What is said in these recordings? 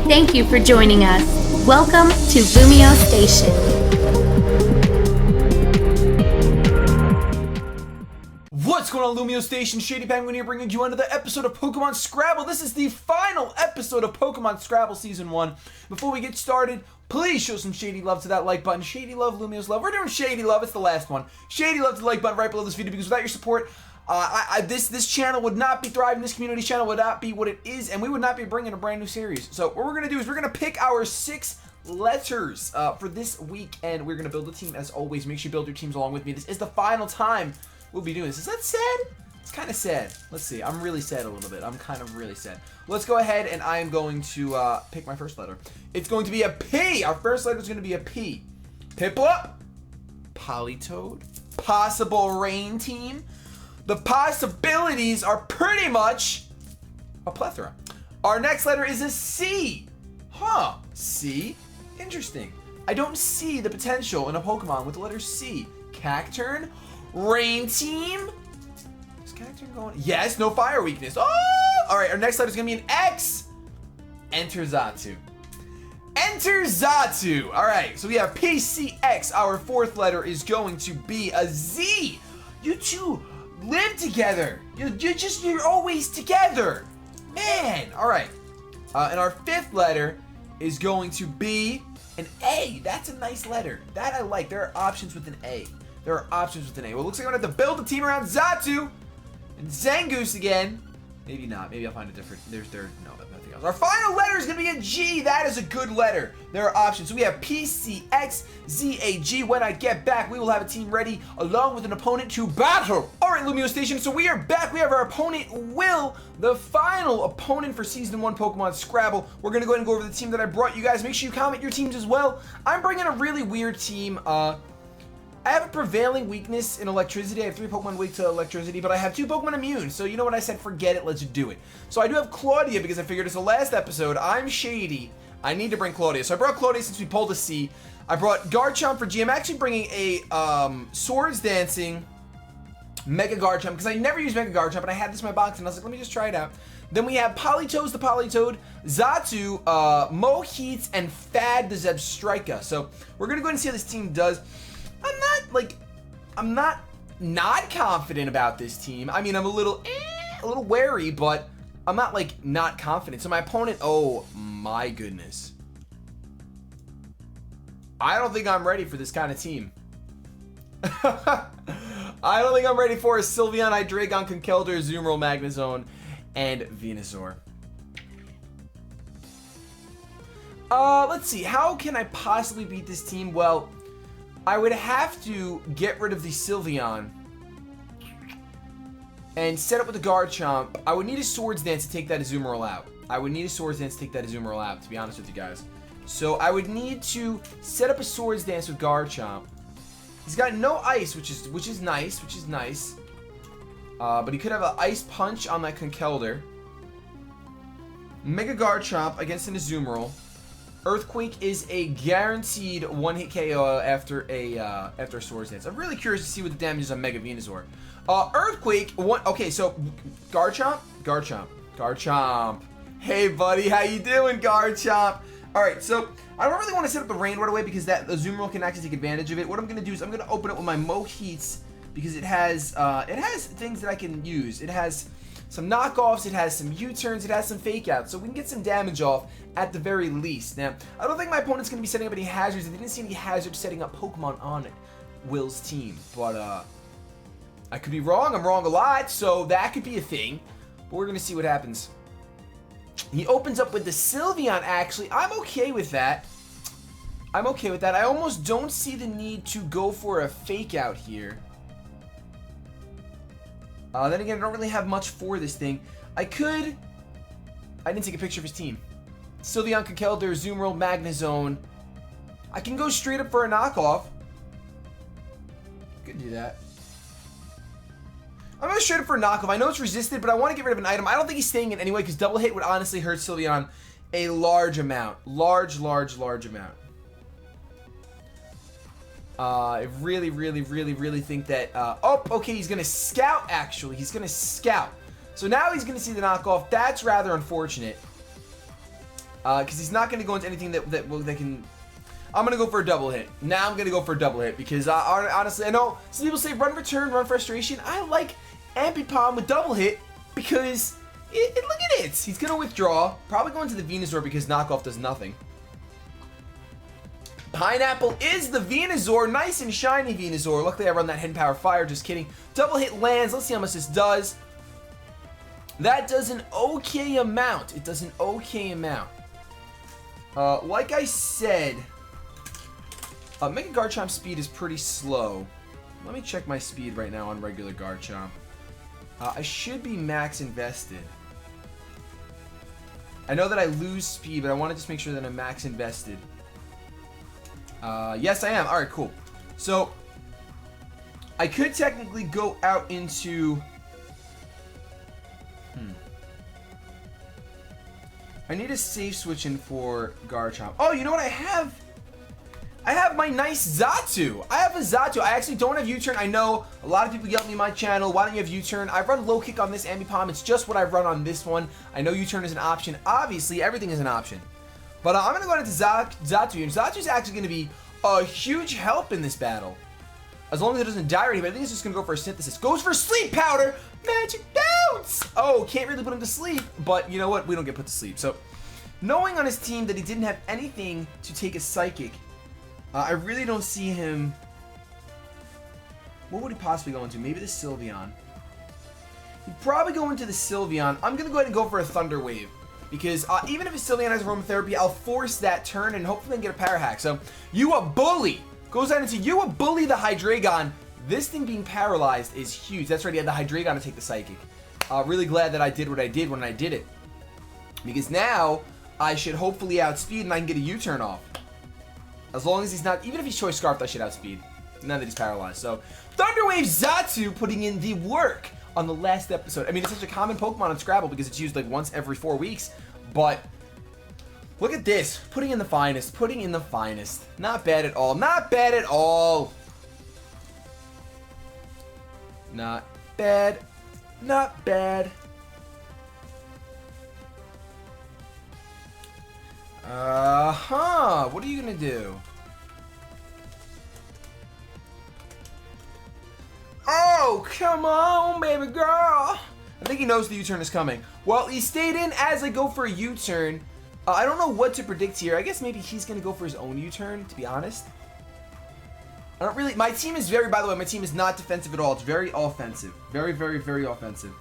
Thank you for joining us. Welcome to LumioseStation. What's going on, LumioseStation? ShadyPenguinn here, bringing you another episode of Pokemon Scrabble. This is the final episode of Pokemon Scrabble Season 1. Before we get started, please show some Shady love to that like button. Shady love, Lumiose love. We're doing Shady love. It's the last one. Shady love to the like button right below this video, because without your support, this channel would not be thriving. This community channel would not be what it is, and we would not be bringing a brand new series. So what we're going to do is we're going to pick our 6 letters for this week, and we're going to build a team as always. Make sure you build your teams along with me. This is the final time we'll be doing this. Is that sad? It's kind of sad. Let's see. I'm really sad a little bit. I'm kind of really sad. Let's go ahead, and I am going to pick my first letter. It's going to be a P. Our first letter is going to be a P. Piplup, Politoed, possible rain team. The possibilities are pretty much a plethora. Our next letter is a C. Huh. C? Interesting. I don't see the potential in a Pokemon with the letter C. Cacturn? Rain team? Is Cacturn going? Yes, no fire weakness. Oh! Alright, our next letter is going to be an X. Enter Xatu. Enter Xatu. Alright, so we have PCX. Our fourth letter is going to be a Z. You two live together. You're always together. Man. Alright. And our fifth letter is going to be an A. That's a nice letter. That I like. There are options with an A. There are options with an A. Well, it looks like I'm going to have to build a team around Xatu and Zangoose again. Maybe not. Maybe I'll find a different. No, nothing else. Our final letter is going to be a G. That is a good letter. There are options. So we have PCXZAG. When I get back, we will have a team ready along with an opponent to battle. All right, LumioseStation. So we are back. We have our opponent, Will, the final opponent for Season 1 Pokemon Scrabble. We're going to go ahead and go over the team that I brought you guys. Make sure you comment your teams as well. I'm bringing a really weird team. I have a prevailing weakness in electricity. I have 3 Pokemon weak to electricity, but I have 2 Pokemon immune. So you know what I said? Forget it. Let's do it. So I do have Claudia because I figured it's the last episode. I'm Shady. I need to bring Claudia. So I brought Claudia since we pulled a C. I brought Garchomp for G. I'm actually bringing a Swords Dancing Mega Garchomp because I never used Mega Garchomp, and I had this in my box, and I was like, let me just try it out. Then we have Politoed the Politoed, Xatu, Moheats, and Fad the Zebstrika. So we're going to go ahead and see how this team does. I'm not confident about this team. I mean, I'm a little wary, but I'm not not confident. So my opponent, oh my goodness. I don't think I'm ready for this kind of team. I don't think I'm ready for a Sylveon, Hydreigon, Conkeldurr, Azumarill, Magnezone, and Venusaur. Let's see. How can I possibly beat this team? Well, I would have to get rid of the Sylveon and set up with the Garchomp. I would need a Swords Dance to take that Azumarill out. To be honest with you guys. So I would need to set up a Swords Dance with Garchomp. He's got no ice, which is nice. But he could have an Ice Punch on that Conkeldurr. Mega Garchomp against an Azumarill. Earthquake is a guaranteed one-hit KO after a Swords Dance. I'm really curious to see what the damage is on Mega Venusaur. Earthquake. Okay, so Garchomp. Hey, buddy, how you doing, Garchomp? All right, so I don't really want to set up the rain right away because that Azumarill can actually take advantage of it. What I'm gonna do is I'm gonna open it with my Moheats because it has things that I can use. It has some knockoffs, it has some U-turns, it has some fake outs, so we can get some damage off at the very least. Now, I don't think my opponent's going to be setting up any hazards. I didn't see any hazards setting up Pokemon on Will's team, but I could be wrong. I'm wrong a lot, so that could be a thing, but we're going to see what happens. He opens up with the Sylveon, actually. I'm okay with that. I almost don't see the need to go for a fake out here. Then again, I don't really have much for this thing. I didn't take a picture of his team. Sylveon, Conkeldurr, Azumarill, Magnezone. I can go straight up for a knockoff. Could do that. I'm going straight up for a knockoff. I know it's resisted, but I want to get rid of an item. I don't think he's staying in anyway, because double hit would honestly hurt Sylveon a large amount. Large amount. I really think that, oh, okay, he's going to scout, actually. He's going to scout. So now he's going to see the knockoff. That's rather unfortunate. Because he's not going to go into anything that can... I'm going to go for a double hit. Now I'm going to go for a double hit because honestly, I know some people say run return, run frustration. I like Ambipom with double hit because look at it. He's going to withdraw. Probably going to the Venusaur because knockoff does nothing. Pineapple is the Venusaur. Nice and shiny Venusaur. Luckily I run that Hidden Power Fire. Just kidding. Double hit lands. Let's see how much this does. That does an okay amount. It does an okay amount. Like I said... Mega Garchomp speed is pretty slow. Let me check my speed right now on regular Garchomp. I should be max invested. I know that I lose speed, but I want to just make sure that I'm max invested. Yes, I am. Alright, cool. So, I could technically go out into... I need a safe switch in for Garchomp. Oh, you know what I have? I have my nice Xatu. I have a Xatu. I actually don't have U-turn. I know a lot of people yell at me on my channel, why don't you have U-turn? I run low kick on this Ambipom. It's just what I run on this one. I know U-turn is an option. Obviously, everything is an option. But I'm going to go into Xatu. And Xatu's actually going to be a huge help in this battle. As long as it doesn't die already, but I think it's just going to go for a Synthesis. Goes for Sleep Powder! Magic Bounce! Oh, can't really put him to sleep. But you know what? We don't get put to sleep. So, knowing on his team that he didn't have anything to take a Psychic... I really don't see him... What would he possibly go into? Maybe the Sylveon. He'd probably go into the Sylveon. I'm going to go ahead and go for a Thunder Wave. Because even if his Sylveon has Aromatherapy, I'll force that turn and hopefully then get a Power Hack. So, you a bully! Goes out into you a bully the Hydreigon. This thing being paralyzed is huge. That's right, he had the Hydreigon to take the Psychic. Really glad that I did what I did when I did it. Because now, I should hopefully outspeed and I can get a U-turn off. As long as he's not... Even if he's Choice Scarfed, I should outspeed. Now that he's paralyzed. So, Thunderwave Xatu putting in the work on the last episode. I mean, it's such a common Pokemon on Scrabble because it's used like once every 4 weeks. But, look at this. Putting in the finest. Putting in the finest. Not bad at all. Not bad at all. Not bad. Not bad. What are you gonna do? Oh, come on, baby girl. I think he knows the U-turn is coming. Well, he stayed in as I go for a U-turn. I don't know what to predict here. I guess maybe he's gonna go for his own U-turn, to be honest. I don't really... My team is very... By the way, my team is not defensive at all. It's very offensive. Very, very, very offensive.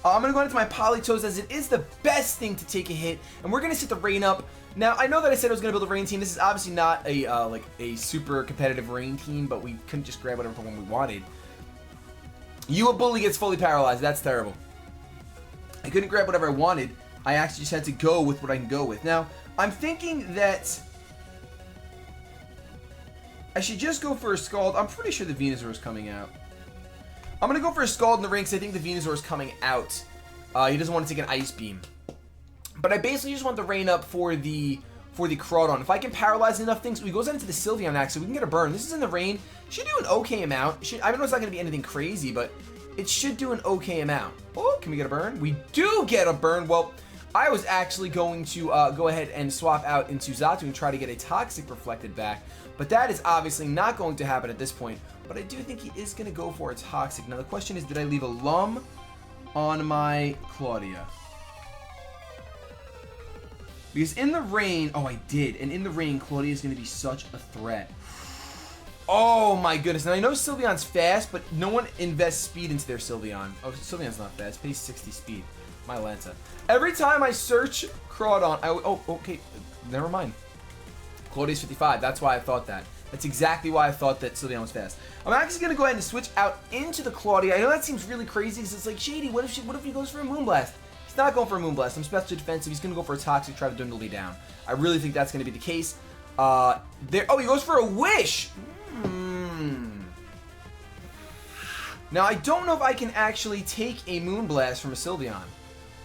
I'm going to go into my Politoes as it is the best thing to take a hit. And we're going to set the rain up. Now, I know that I said I was going to build a rain team. This is obviously not a like a super competitive rain team, but we couldn't just grab whatever Pokemon we wanted. You a bully gets fully paralyzed. That's terrible. I couldn't grab whatever I wanted. I actually just had to go with what I can go with. Now, I'm thinking that I should just go for a Scald. I'm pretty sure the Venusaur is coming out. I'm going to go for a Scald in the ring because I think the Venusaur is coming out. He doesn't want to take an Ice Beam. But I basically just want the rain up for the Crawdon. If I can paralyze enough things, he goes out into the Sylveon next, so we can get a burn. This is in the rain. Should do an okay amount. I know it's not going to be anything crazy, but it should do an okay amount. Oh, can we get a burn? We do get a burn. Well, I was actually going to go ahead and swap out into Xatu and try to get a Toxic reflected back. But that is obviously not going to happen at this point. But I do think he is going to go for a Toxic. Now the question is, did I leave a Lum on my Claudia? Because in the rain, oh I did, and in the rain, Claudia is going to be such a threat. Oh my goodness. Now I know Sylveon's fast, but no one invests speed into their Sylveon. Oh, Sylveon's not fast. Pays 60 speed. My Lanta. Every time I search Crawdon, oh, okay, never mind. Claudia's 55. That's why I thought that. That's exactly why I thought that Sylveon was fast. I'm actually going to go ahead and switch out into the Claudia. I know that seems really crazy because it's like, Shady, what if he goes for a Moonblast? He's not going for a Moonblast. I'm specially defensive. He's going to go for a Toxic, try to dwindle me down. I really think that's going to be the case. Oh, he goes for a Wish! Now, I don't know if I can actually take a Moonblast from a Sylveon.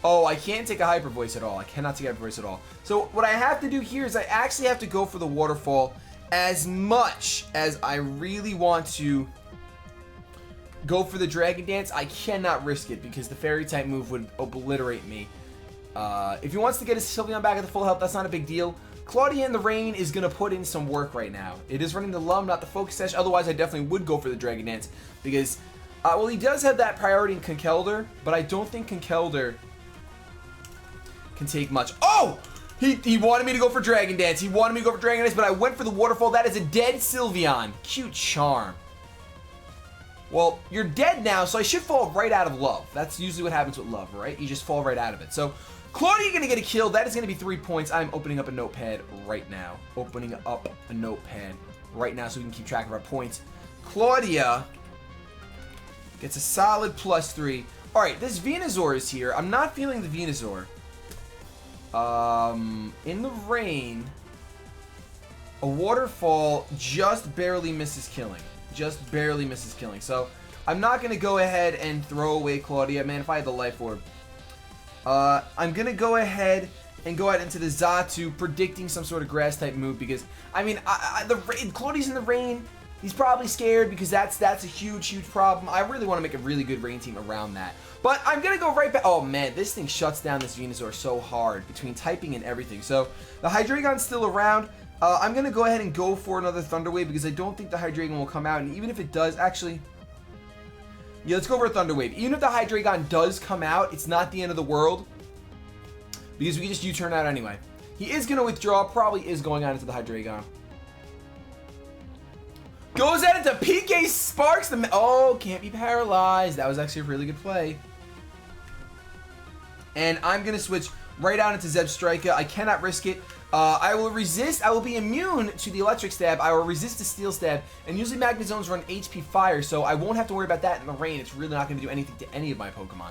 Oh, I can't take a Hyper Voice at all. I cannot take a Hyper Voice at all. So, what I have to do here is I actually have to go for the Waterfall as much as I really want to go for the Dragon Dance. I cannot risk it because the Fairy type move would obliterate me. If he wants to get his Sylveon back at the full health, that's not a big deal. Claudia in the rain is going to put in some work right now. It is running the Lum, not the Focus Sash. Otherwise, I definitely would go for the Dragon Dance. Because, well, he does have that priority in Conkeldurr. But I don't think Conkeldurr can take much. Oh! He wanted me to go for Dragon Dance. He wanted me to go for Dragon Dance, but I went for the Waterfall. That is a dead Sylveon. Cute charm. Well, you're dead now, so I should fall right out of love. That's usually what happens with love, right? You just fall right out of it. So, Claudia going to get a kill. That is going to be 3 points. I'm opening up a notepad right now. Opening up a notepad right now so we can keep track of our points. Claudia gets a solid +3. All right, this Venusaur is here. I'm not feeling the Venusaur. In the rain, a Waterfall just barely misses killing. Just barely misses killing. So, I'm not going to go ahead and throw away Claudia. Man, if I had the Life Orb. I'm going to go ahead and go out into the Xatu, predicting some sort of Grass-type move because, I mean, Claudia's in the rain. He's probably scared because that's a huge, huge problem. I really want to make a really good rain team around that. But I'm going to go right back. Oh, man, this thing shuts down this Venusaur so hard between typing and everything. So, the Hydreigon's still around. I'm going to go ahead and go for another Thunder Wave because I don't think the Hydreigon will come out. And even if it does, actually... Yeah, let's go for a Thunder Wave. Even if the Hydreigon does come out, it's not the end of the world. Because we can just U-turn out anyway. He is going to withdraw. Probably is going out into the Hydreigon. Goes out into PK Sparks. Oh, can't be paralyzed. That was actually a really good play. And I'm going to switch right out into Zebstrika. I cannot risk it. I will resist. I will be immune to the Electric Stab. I will resist the Steel Stab. And usually Magnezones run HP Fire, so I won't have to worry about that in the rain. It's really not going to do anything to any of my Pokemon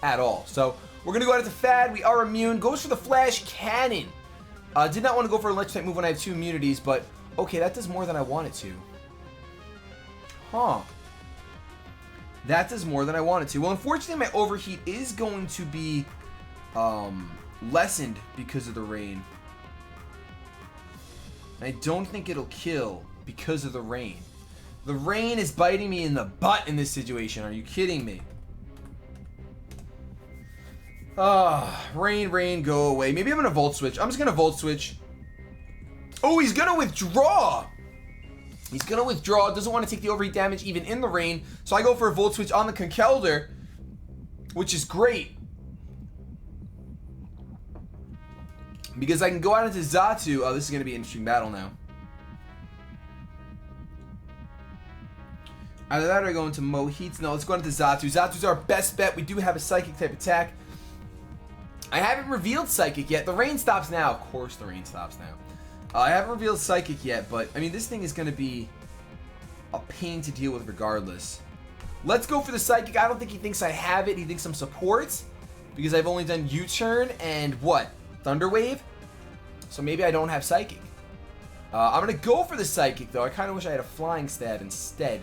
at all. So we're going to go out into Fad. We are immune. Goes for the Flash Cannon. Did not want to go for an Electric type move when I have 2 immunities, but okay, that does more than I wanted to. Huh. That does more than I wanted to. Well, unfortunately, my Overheat is going to be lessened because of the rain. I don't think it'll kill because of the rain. The rain is biting me in the butt in this situation. Are you kidding me? Rain, go away. Maybe I'm going to Volt Switch. I'm just going to Volt Switch. Oh, he's going to withdraw. He's going to withdraw. Doesn't want to take the overheat damage even in the rain. So I go for a Volt Switch on the Conkeldurr, which is great. Because I can go out into Xatu. Oh, this is going to be an interesting battle now. Either that or I go into Moheats. No, let's go into Xatu. Xatu's our best bet. We do have a Psychic type attack. I haven't revealed Psychic yet. The rain stops now. Of course the rain stops now. I haven't revealed Psychic yet, but, I mean, this thing is going to be a pain to deal with regardless. Let's go for the Psychic. I don't think he thinks I have it. He thinks I'm support because I've only done U-turn and what? Thunder Wave? So maybe I don't have Psychic. I'm going to go for the Psychic, though. I kind of wish I had a Flying Stab instead.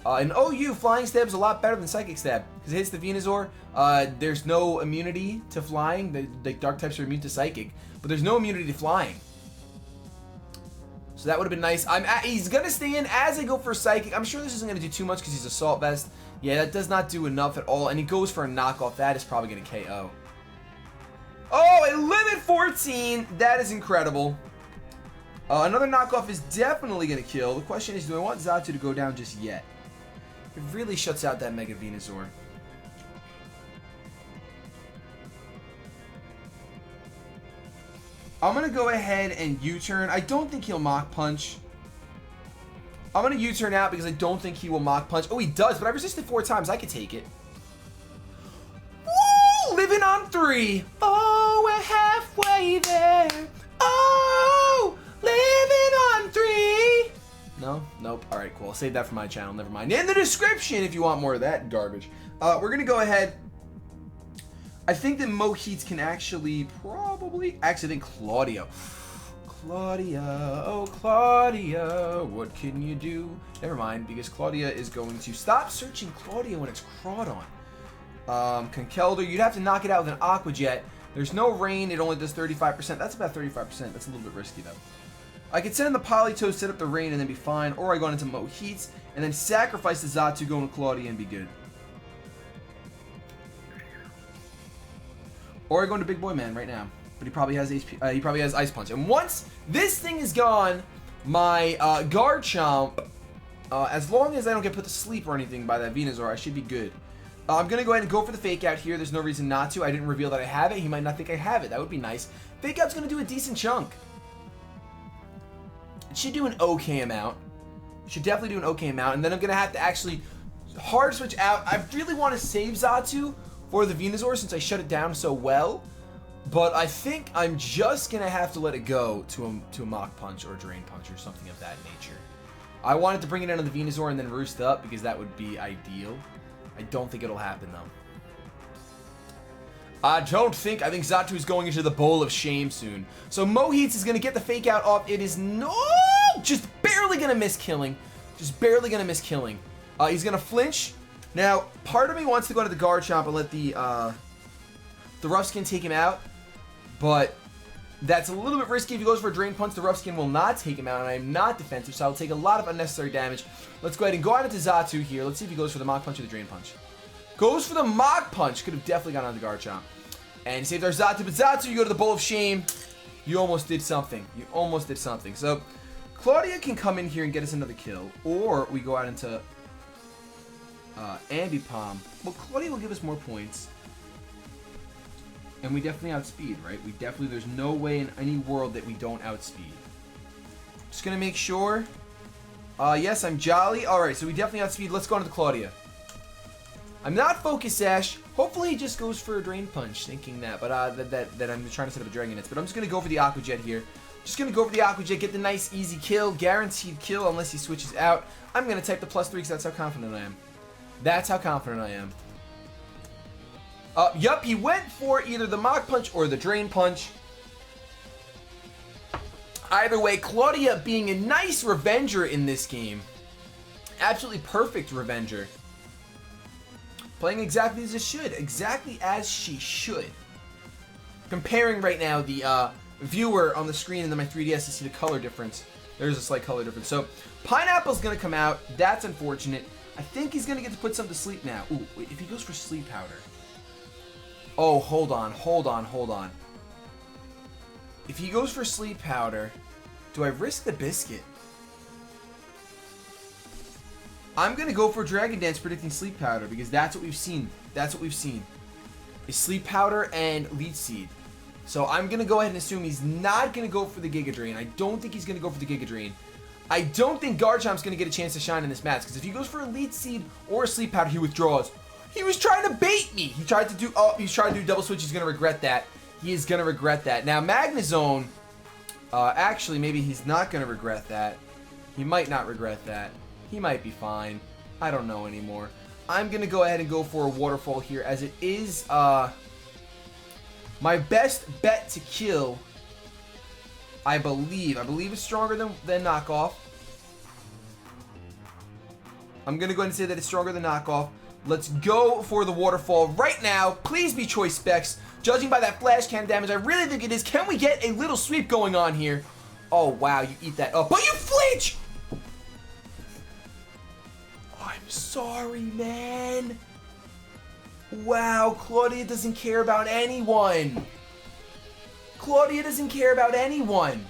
And OU, Flying Stab is a lot better than Psychic Stab because it hits the Venusaur. There's no immunity to Flying. The Dark types are immune to Psychic, but there's no immunity to Flying. So that would have been nice. He's going to stay in as I go for Psychic. I'm sure this isn't going to do too much because he's Assault Vest. Yeah, that does not do enough at all. And he goes for a knockoff. That is probably going to KO. Oh, a limit 14. That is incredible. Another knockoff is definitely going to kill. The question is, do I want Xatu to go down just yet? It really shuts out that Mega Venusaur. I'm going to go ahead and U-turn. I don't think he'll Mach Punch. I'm going to U-turn out because I don't think he will Mach Punch. Oh, he does, but I resisted 4 times. I could take it. Woo! Living on 3. Oh, we're halfway there. Oh, living on 3. No? Nope. All right, cool. I'll save that for my channel. Never mind. In the description if you want more of that garbage. We're going to go ahead. I think that Moheats can actually probably... Actually, I think Claudia. Claudia, oh Claudia, what can you do? Never mind, because Claudia is going to... Stop searching Claudia when it's Crawdon. Conkeldurr, you'd have to knock it out with an Aqua Jet. There's no rain, it only does 35%. That's about 35%. That's a little bit risky, though. I could send in the Politoed, set up the rain, and then be fine. Or I go into Moheats, and then sacrifice the Xatu, go into Claudia, and be good. Or I go into Big Boy Man right now. But he probably has he probably has Ice Punch. And once this thing is gone, my Garchomp, as long as I don't get put to sleep or anything by that Venusaur, I should be good. I'm going to go ahead and go for the Fake Out here. There's no reason not to. I didn't reveal that I have it. He might not think I have it. That would be nice. Fake Out's going to do a decent chunk. It should do an okay amount. It should definitely do an okay amount. And then I'm going to have to actually hard switch out. I really want to save Xatu for the Venusaur since I shut it down so well. But I think I'm just going to have to let it go to a Mach Punch or a Drain Punch or something of that nature. I wanted to bring it in on the Venusaur and then roost up because that would be ideal. I don't think it'll happen, though. I think Xatu is going into the Bowl of Shame soon. So Moheats is going to get the Fake Out off. It is just barely going to miss killing. Just barely going to miss killing. He's going to flinch. Now, part of me wants to go to the Garchomp and let the Rough Skin take him out. But that's a little bit risky. If he goes for a Drain Punch, the Rough Skin will not take him out, and I am not defensive, so I'll take a lot of unnecessary damage. Let's go ahead and go out into Xatu here. Let's see if he goes for the Mach Punch or the Drain Punch. Goes for the Mach Punch. Could have definitely gone on the Garchomp. And he saved our Xatu, but Xatu, you go to the Bowl of Shame. You almost did something. You almost did something. So, Claudia can come in here and get us another kill, or we go out into Ambipom. Well, Claudia will give us more points. And we definitely outspeed, right? There's no way in any world that we don't outspeed. Just gonna make sure. Yes, I'm Jolly. Alright, so we definitely outspeed. Let's go on to the Claudia. I'm not Focus Sash. Hopefully he just goes for a Drain Punch, thinking that. But that I'm trying to set up a Dragon Dance. But I'm just gonna go for the Aqua Jet here. Just gonna go for the Aqua Jet, get the nice easy kill. Guaranteed kill unless he switches out. I'm gonna type the +3 because that's how confident I am. That's how confident I am. Yup, he went for either the Mach Punch or the Drain Punch. Either way, Claudia being a nice Revenger in this game. Absolutely perfect Revenger. Playing exactly as it should. Exactly as she should. Comparing right now the viewer on the screen and then my 3DS to see the color difference. There's a slight color difference. So, Pineapple's going to come out. That's unfortunate. I think he's going to get to put some to sleep now. Ooh, wait, if he goes for Sleep Powder. Oh, hold on. If he goes for Sleep Powder, do I risk the Biscuit? I'm going to go for Dragon Dance predicting Sleep Powder because that's what we've seen. Is Sleep Powder and Leech Seed. So I'm going to go ahead and assume he's not going to go for the Giga Drain. I don't think he's going to go for the Giga Drain. I don't think Garchomp's going to get a chance to shine in this match because if he goes for a Leech Seed or a Sleep Powder, he withdraws. He was trying to bait me. He's trying to do double switch. He's going to regret that. He is going to regret that. Now, Magnezone, actually, maybe he's not going to regret that. He might not regret that. He might be fine. I don't know anymore. I'm going to go ahead and go for a Waterfall here as it is my best bet to kill, I believe. I believe it's stronger than Knockoff. I'm going to go ahead and say that it's stronger than Knockoff. Let's go for the Waterfall right now. Please be Choice Specs. Judging by that Flash Cannon damage, I really think it is. Can we get a little sweep going on here? Oh, wow. You eat that up. But you flinch! I'm sorry, man. Wow, Claudia doesn't care about anyone. Claudia doesn't care about anyone.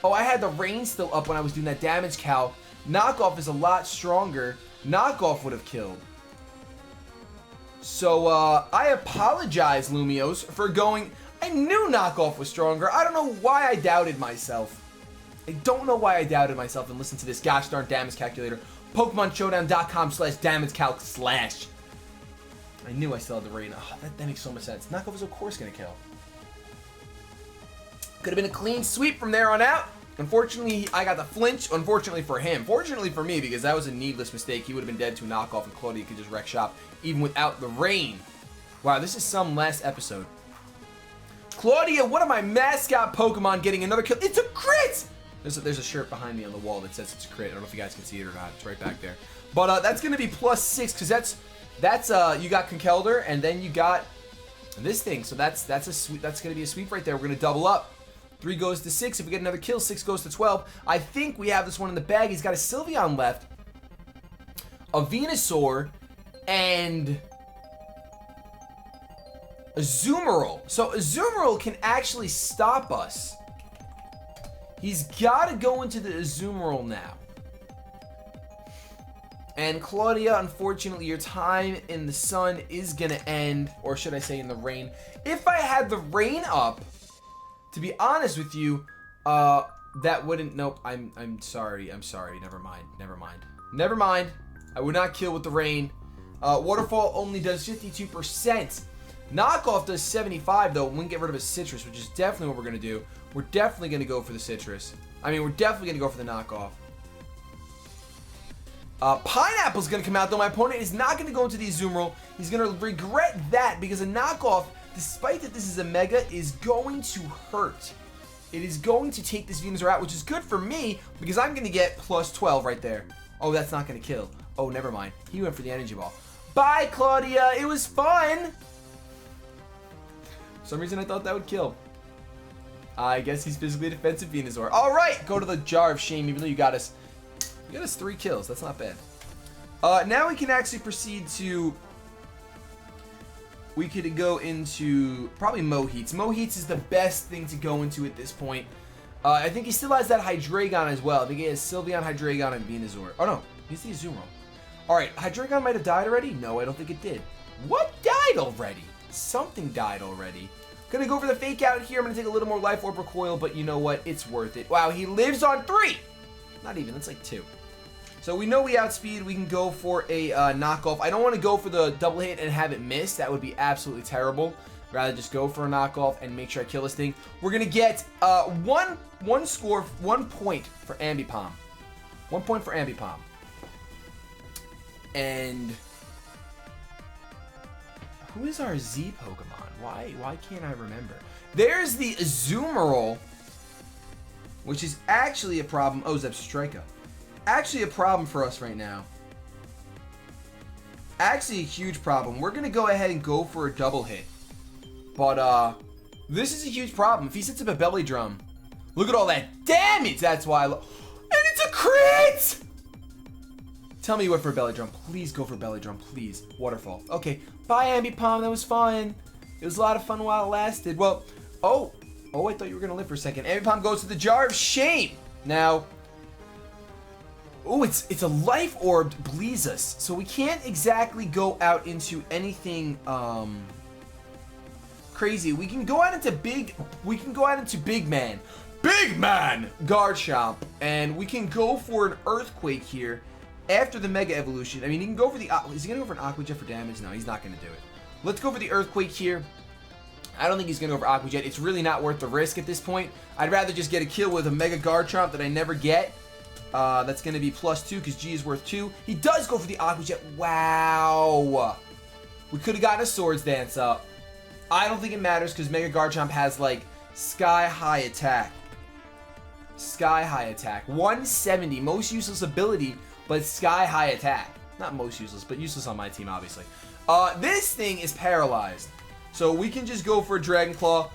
Oh, I had the rain still up when I was doing that damage calc. Knockoff is a lot stronger. Knockoff would have killed. So, I apologize, Lumiose, for going... I knew Knockoff was stronger. I don't know why I doubted myself. I don't know why I doubted myself and listened to this gosh darn damage calculator. PokemonShowdown.com/damage-calc/. I knew I still had the rain. Oh, that makes so much sense. Knockoff is of course going to kill. Could have been a clean sweep from there on out. Unfortunately, I got the flinch. Unfortunately for him. Fortunately for me, because that was a needless mistake. He would have been dead to a Knockoff, and Claudia could just wreck shop, even without the rain. Wow, this is some last episode. Claudia, one of my mascot Pokemon, getting another kill. It's a crit! There's a shirt behind me on the wall that says it's a crit. I don't know if you guys can see it or not. It's right back there. But that's going to be +6, because that's you got Conkeldurr, and then you got this thing. So that's a sweep. That's going to be a sweep right there. We're going to double up. 3 goes to 6. If we get another kill, 6 goes to 12. I think we have this one in the bag. He's got a Sylveon left, a Venusaur, and Azumarill. So Azumarill can actually stop us. He's got to go into the Azumarill now. And Claudia, unfortunately, your time in the sun is going to end, or should I say in the rain. If I had the rain up, to be honest with you, that wouldn't, nope, I'm sorry, never mind. I would not kill with the rain. Waterfall only does 52%. Knockoff does 75 though, and we can get rid of a citrus, which is definitely what we're going to do. We're definitely going to go for the citrus. We're definitely going to go for the knockoff. Pineapple's going to come out, though. My opponent is not going to go into the Azumarill. He's going to regret that because a knockoff, despite that this is a Mega, is going to hurt. It is going to take this Venusaur out, which is good for me because I'm going to get plus 12 right there. Oh, that's not going to kill. Oh, never mind. He went for the Energy Ball. Bye, Claudia. It was fun. For some reason, I thought that would kill. I guess he's physically defensive Venusaur. All right, go to the Jar of Shame, even though you got us 3 kills. That's not bad. Now we can actually proceed to... We could go into probably Moheats. Moheats is the best thing to go into at this point. I think he still has that Hydreigon as well. I think he has Sylveon, Hydreigon, and Venusaur. Oh, no. He's the Azumarill. All right, Hydreigon might have died already? No, I don't think it did. What died already? Something died already. Gonna go for the Fake Out here. I'm gonna take a little more Life Orb Recoil, but you know what? It's worth it. Wow, he lives on 3! Not even. That's like 2. So we know we outspeed. We can go for a knockoff. I don't want to go for the double hit and have it miss. That would be absolutely terrible. Rather just go for a knockoff and make sure I kill this thing. We're going to get one point for Ambipom. 1 point for Ambipom. And who is our Z Pokemon? Why can't I remember? There's the Azumarill, which is actually a problem. Oh, Zebstrika. Actually a problem for us right now. Actually a huge problem. We're going to go ahead and go for a double hit. But, this is a huge problem. If he sets up a Belly Drum, look at all that damage. That's why and it's a crit! Tell me you went for a Belly Drum. Please go for Belly Drum, please. Waterfall. Okay. Bye, Ambipom. That was fun. It was a lot of fun while it lasted. Well, oh, I thought you were going to live for a second. Ambipom goes to the Jar of Shame. Now... Oh, it's a Life Orb Bleezes, so we can't exactly go out into anything crazy. We can go out into Big Man Garchomp, and we can go for an Earthquake here after the Mega Evolution. He can go for the... Is he gonna go for an Aqua Jet for damage? No, he's not gonna do it. Let's go for the Earthquake here. I don't think he's gonna go for Aqua Jet. It's really not worth the risk at this point. I'd rather just get a kill with a Mega Garchomp that I never get. That's going to be +2 because G is worth 2. He does go for the Aqua Jet. Wow. We could have gotten a Swords Dance up. I don't think it matters because Mega Garchomp has, Sky High Attack. Sky High Attack. 170. Most useless ability, but Sky High Attack. Not most useless, but useless on my team, obviously. This thing is paralyzed. So we can just go for a Dragon Claw.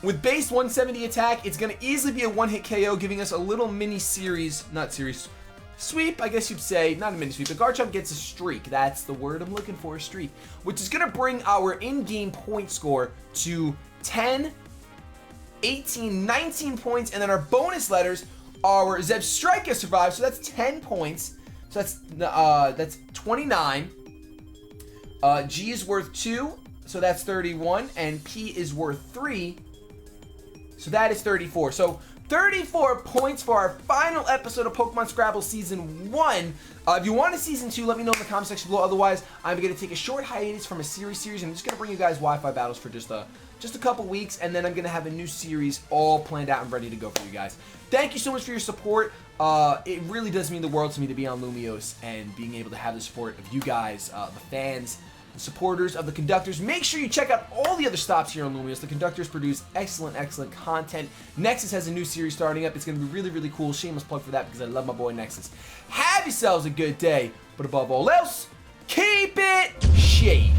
With base 170 attack, it's going to easily be a one-hit KO, giving us a little sweep, I guess you'd say. Not a mini sweep, but Garchomp gets a streak. That's the word I'm looking for, a streak. Which is going to bring our in-game point score to 10, 18, 19 points. And then our bonus letters, our Zebstrika survives, so that's 10 points. So that's 29. G is worth 2, so that's 31. And P is worth 3. So that is 34. So 34 points for our final episode of Pokemon Scrabble Season 1. If you want a Season 2, let me know in the comment section below. Otherwise, I'm going to take a short hiatus from a series. I'm just going to bring you guys Wi-Fi battles for just a couple weeks. And then I'm going to have a new series all planned out and ready to go for you guys. Thank you so much for your support. It really does mean the world to me to be on Lumiose and being able to have the support of you guys, the fans, supporters of the Conductors. Make sure you check out all the other stops here on Lumiose. The Conductors produce excellent content. Nexus has a new series starting up. It's going to be really, really cool. Shameless plug for that because I love my boy Nexus. Have yourselves a good day, but above all else, keep it shady.